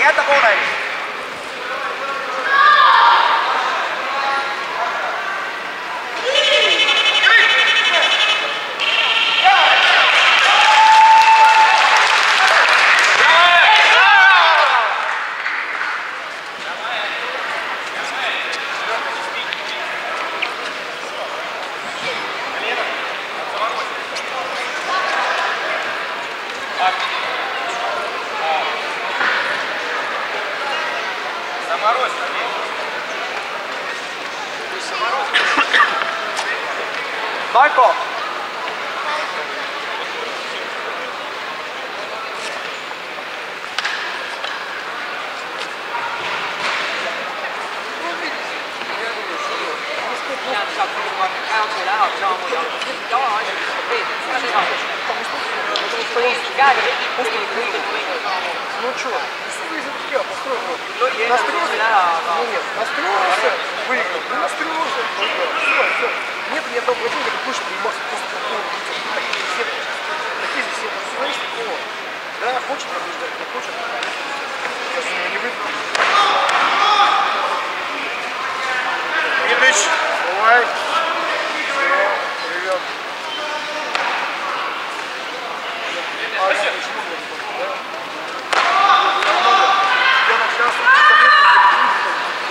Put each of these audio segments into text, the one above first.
jäta pooleli. Marko! Ну что, я построил. Настроился? Нет, настроился, выиграл. Не настроился, выиграл. Все. Нет ни одного противника, который больше принимался просто такого. Такие здесь все профессионалисты, такого. Да, хочет побеждать, не хочет. Сейчас у него не выиграл. Митрич, давай.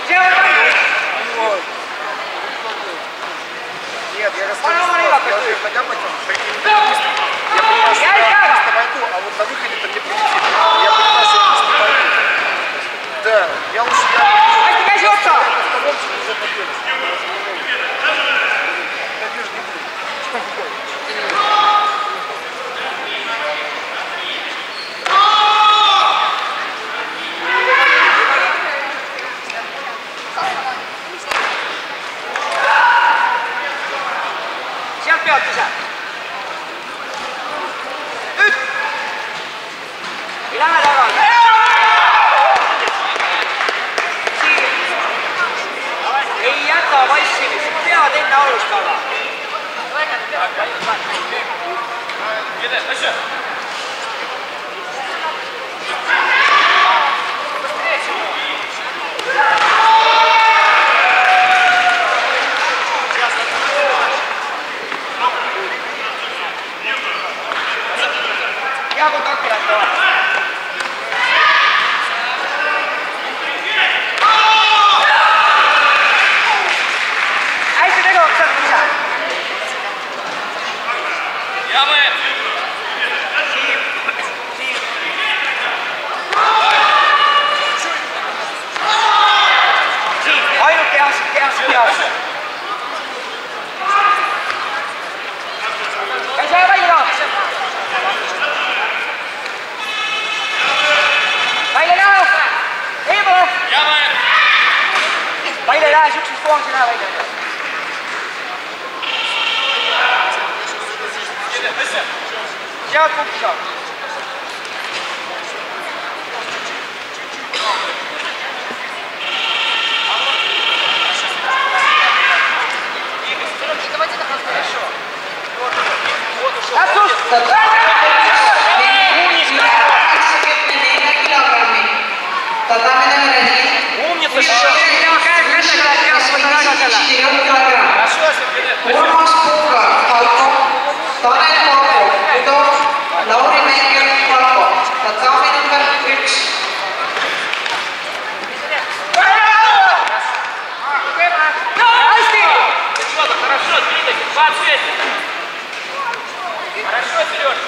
Все, привет. Нет, я рассказываю, хотя бы я понимаю, что я просто войду, а вот на выходе-то мне прилетит. Я понимаю, что я просто войду. Да, я лучше уже победу. Надежды не будет. ei jäta vassimist, pead enne alustama. Ja kontakti jätta. Ma ei lähe siukses kohas enam välja. Sealt punkti saab. Urmas Puuga, Falko, Tanel Paavo, Udo, Lauri Meier, Falko, tatami number 1. Хорошо, вперед!